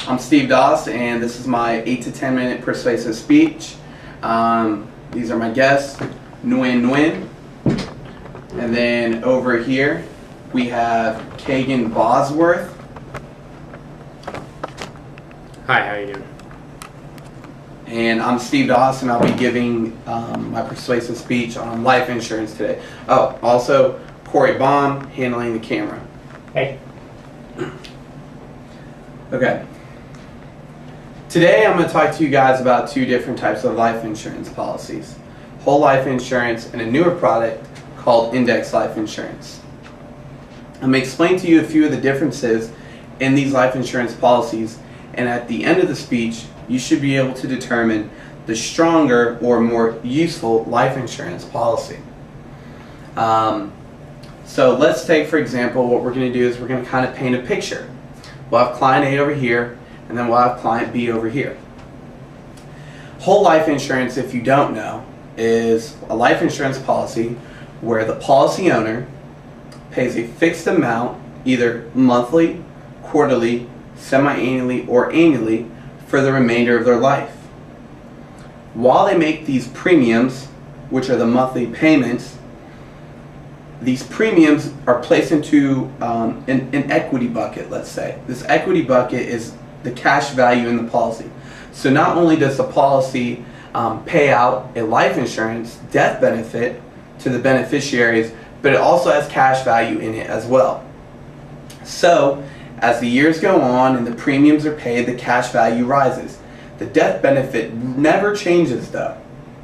I'm Steve Doss, and this is my 8 to 10 minute persuasive speech. These are my guests, Nguyen Nguyen. And then over here, we have Kagan Bosworth. Hi, how you doing? And I'm Steve Doss, and I'll be giving my persuasive speech on life insurance today. Oh, also Corey Baum handling the camera. Hey. Okay. Today I'm going to talk to you guys about two different types of life insurance policies. Whole life insurance and a newer product called index life insurance. I'm going to explain to you a few of the differences in these life insurance policies, and at the end of the speech you should be able to determine the stronger or more useful life insurance policy. So let's take, for example, what we're going to do is we're going to kind of paint a picture. We'll have client A over here, and then we'll have client B over here. Whole life insurance, if you don't know, is a life insurance policy where the policy owner pays a fixed amount, either monthly, quarterly, semi-annually, or annually, for the remainder of their life. While they make these premiums, which are the monthly payments, these premiums are placed into an equity bucket, let's say. This equity bucket is the cash value in the policy. So not only does the policy pay out a life insurance death benefit to the beneficiaries, but it also has cash value in it as well. So as the years go on and the premiums are paid, the cash value rises. The death benefit never changes though,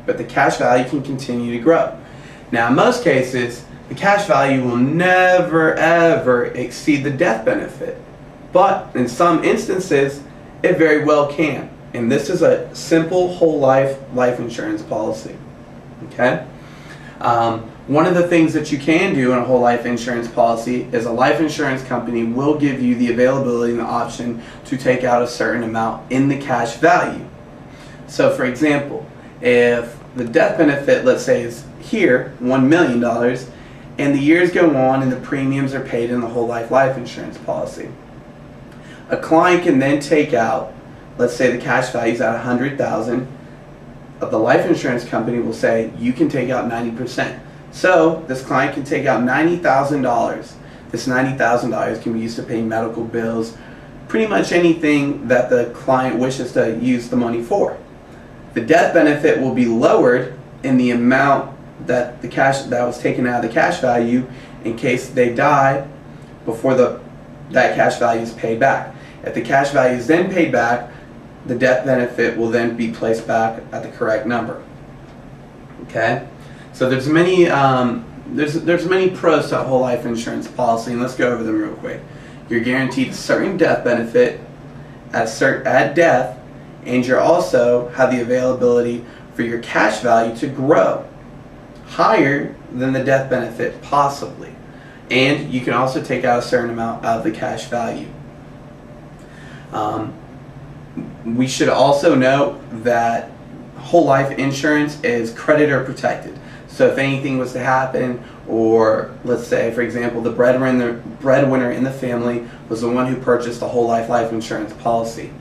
but the cash value can continue to grow. Now in most cases, the cash value will never ever exceed the death benefit, but in some instances it very well can, and this is a simple whole life insurance policy. Okay, one of the things that you can do in a whole life insurance policy is a life insurance company will give you the availability and the option to take out a certain amount in the cash value. So for example, if the death benefit, let's say, is here $1 million, and the years go on and the premiums are paid in the whole life insurance policy, a client can then take out, let's say the cash value is at $100,000, the life insurance company will say you can take out 90%. So this client can take out $90,000. This $90,000 can be used to pay medical bills, pretty much anything that the client wishes to use the money for. The death benefit will be lowered in the amount that the cash that was taken out of the cash value in case they die before that cash value is paid back. If the cash value is then paid back, the death benefit will then be placed back at the correct number. Okay, so there's many pros to a whole life insurance policy, and let's go over them real quick. You're guaranteed a certain death benefit at death, and you also have the availability for your cash value to grow higher than the death benefit possibly, and you can also take out a certain amount of the cash value. We should also note that whole life insurance is creditor protected. So if anything was to happen, or let's say for example the breadwinner in the family was the one who purchased the whole life insurance policy,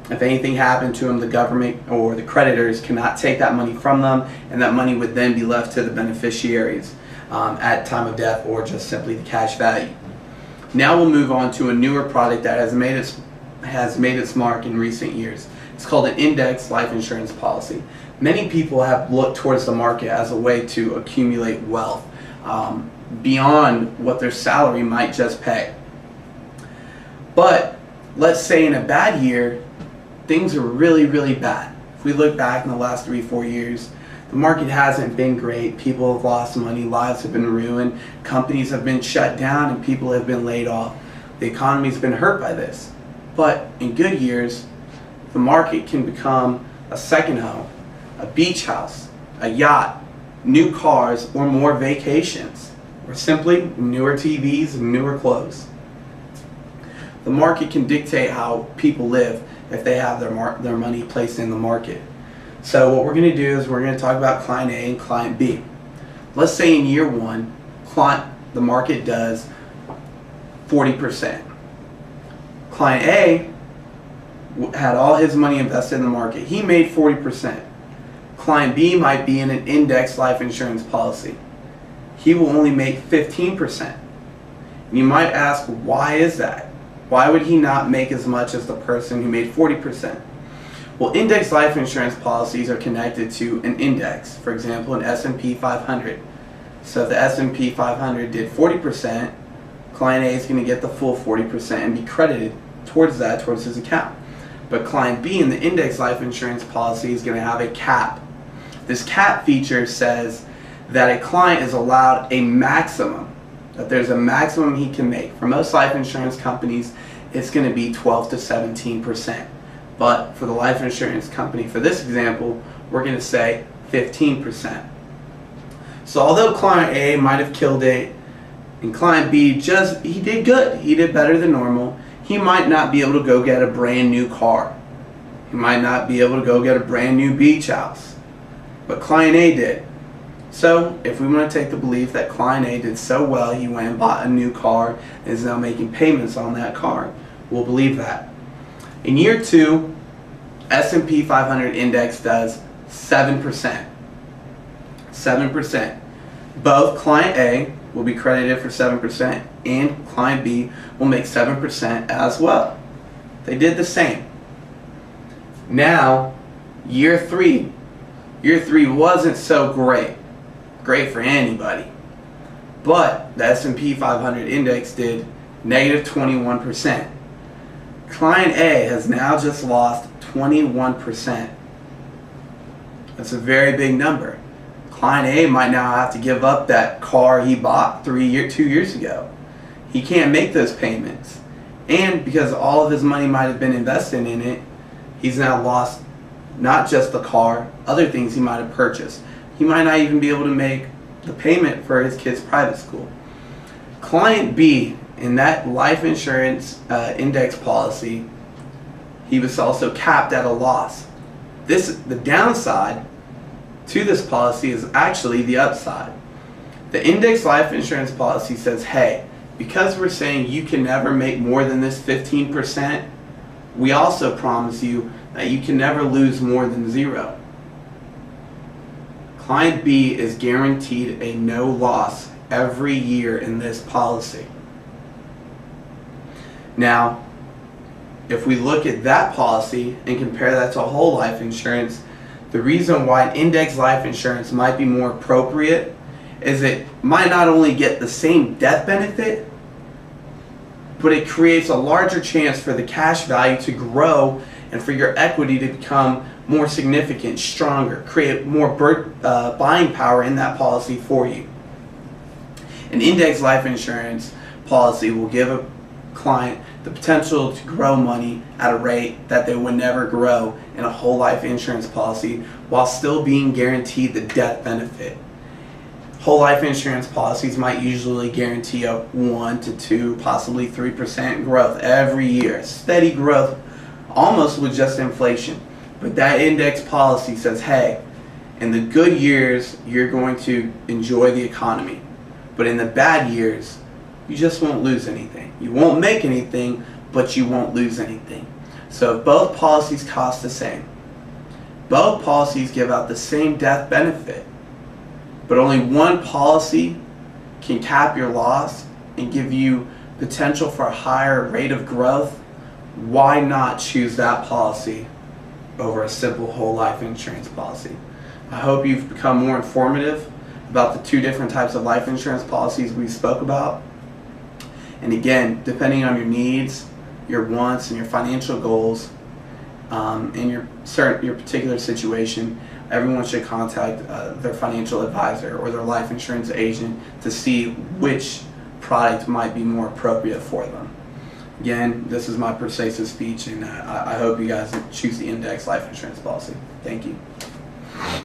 if anything happened to them, the government or the creditors cannot take that money from them, and that money would then be left to the beneficiaries at time of death, or just simply the cash value. Now we'll move on to a newer product that has made its mark in recent years. It's called an index life insurance policy. Many people have looked towards the market as a way to accumulate wealth beyond what their salary might just pay. But let's say in a bad year, things are really bad. If we look back in the last 3-4 years, the market hasn't been great. People have lost money, lives have been ruined, companies have been shut down, and people have been laid off. The economy's been hurt by this. But in good years, the market can become a second home, a beach house, a yacht, new cars, or more vacations, or simply newer TVs and newer clothes. The market can dictate how people live if they have their money placed in the market. So what we're going to do is we're going to talk about client A and client B. Let's say in year one, the market does 40%. Client A had all his money invested in the market. He made 40%. Client B might be in an index life insurance policy. He will only make 15%. And you might ask, why is that? Why would he not make as much as the person who made 40%? Well, index life insurance policies are connected to an index, for example, an S&P 500. So if the S&P 500 did 40%, client A is going to get the full 40% and be credited towards his account. But client B in the index life insurance policy is going to have a cap. This cap feature says that a client is allowed a maximum, that there's a maximum he can make. For most life insurance companies, it's going to be 12 to 17%. But for the life insurance company, for this example, we're going to say 15%. So although client A might have killed it, and client B he did good, he did better than normal, he might not be able to go get a brand new car. He might not be able to go get a brand new beach house. But client A did. So if we want to take the belief that client A did so well, he went and bought a new car and is now making payments on that car, we'll believe that. In year 2, S&P 500 index does 7%. 7%. Both client A will be credited for 7% and client B will make 7% as well. They did the same. Now, year 3. Year 3 wasn't so great for anybody. But the S&P 500 index did negative 21%. Client A has now just lost 21%. That's a very big number. Client A might now have to give up that car he bought 2 years ago. He can't make those payments. And because all of his money might have been invested in it, he's now lost not just the car, other things he might have purchased. He might not even be able to make the payment for his kid's private school. Client B, in that life insurance index policy, he was also capped at a loss. The downside to this policy is actually the upside. The index life insurance policy says, hey, because we're saying you can never make more than this 15%, we also promise you that you can never lose more than 0. Client B is guaranteed a no loss every year in this policy. Now, if we look at that policy and compare that to whole life insurance, the reason why index life insurance might be more appropriate is it might not only get the same death benefit, but it creates a larger chance for the cash value to grow and for your equity to become more significant, stronger, create more buying power in that policy for you. An index life insurance policy will give a client the potential to grow money at a rate that they would never grow in a whole life insurance policy while still being guaranteed the death benefit. Whole life insurance policies might usually guarantee a 1 to 2, possibly 3% growth every year. Steady growth, almost with just inflation. But that index policy says, hey, in the good years, you're going to enjoy the economy. But in the bad years, you just won't lose anything. You won't make anything, but you won't lose anything. So if both policies cost the same, both policies give out the same death benefit, but only one policy can cap your loss and give you potential for a higher rate of growth, why not choose that policy over a simple whole life insurance policy? I hope you've become more informative about the 2 different types of life insurance policies we spoke about. And again, depending on your needs, your wants, and your financial goals, and your particular situation, everyone should contact their financial advisor or their life insurance agent to see which product might be more appropriate for them. Again, this is my persuasive speech, and I hope you guys choose the index life insurance policy. Thank you.